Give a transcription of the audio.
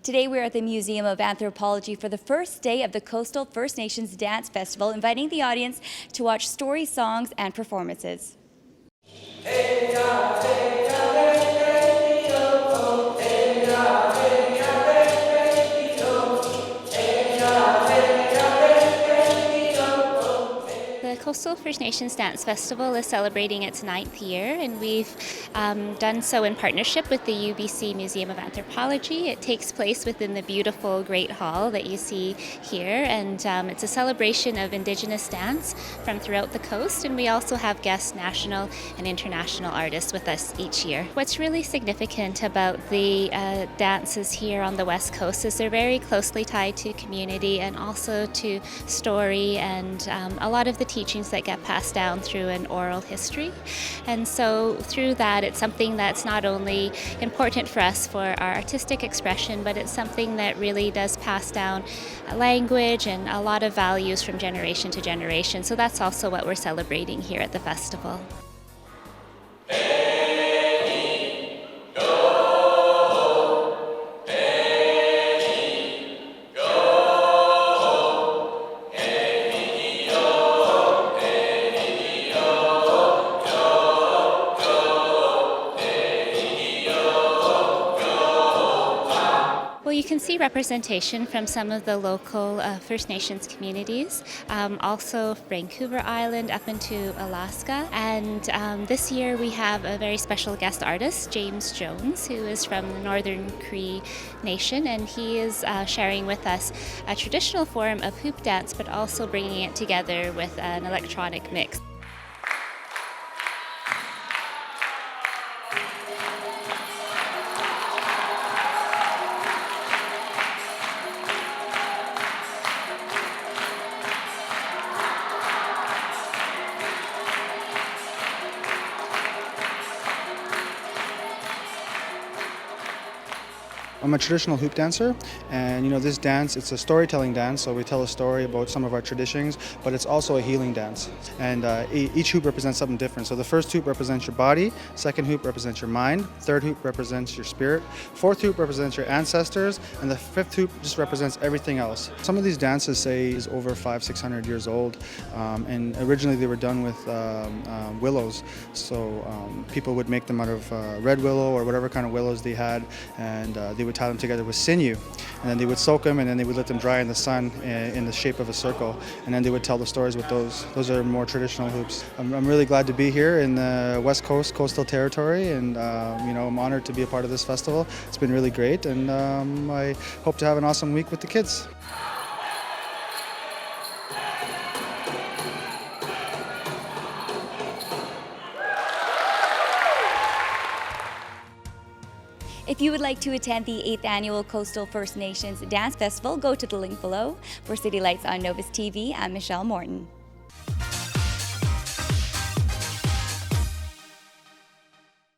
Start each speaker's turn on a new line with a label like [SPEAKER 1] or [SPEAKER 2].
[SPEAKER 1] Today we're at the Museum of Anthropology for the first day of the Coastal First Nations Dance Festival, inviting the audience to watch story, songs, and performances.
[SPEAKER 2] The Coastal First Nations Dance Festival is celebrating its 9th year, and we've done so in partnership with the UBC Museum of Anthropology. It takes place within the beautiful Great Hall that you see here, and it's a celebration of Indigenous dance from throughout the coast, and we also have guest national and international artists with us each year. What's really significant about the dances here on the West Coast is they're very closely tied to community and also to story and a lot of the teachings that get passed down through an oral history. And so through that, it's something that's not only important for us for our artistic expression, but it's something that really does pass down language and a lot of values from generation to generation. So that's also what we're celebrating here at the festival. Well, you can see representation from some of the local First Nations communities, also Vancouver Island up into Alaska. And this year we have a very special guest artist, James Jones, who is from the Northern Cree Nation, and he is sharing with us a traditional form of hoop dance, but also bringing it together with an electronic mix.
[SPEAKER 3] I'm a traditional hoop dancer, and this dance, it's a storytelling dance, so we tell a story about some of our traditions, but it's also a healing dance. And each hoop represents something different. So the first hoop represents your body, second hoop represents your mind, third hoop represents your spirit, fourth hoop represents your ancestors, and the fifth hoop just represents everything else. Some of these dances say is over 500-600 years old, and originally they were done with willows. So people would make them out of red willow or whatever kind of willows they had, and they would tie them together with sinew, and then they would soak them, and then they would let them dry in the sun in the shape of a circle, and then they would tell the stories with those. Those are more traditional hoops. I'm really glad to be here in the West Coast Coastal Territory, and I'm honored to be a part of this festival. It's been really great, and I hope to have an awesome week with the kids.
[SPEAKER 1] If you would like to attend the 8th Annual Coastal First Nations Dance Festival, go to the link below. For City Lights on Novus TV, I'm Michelle Morton.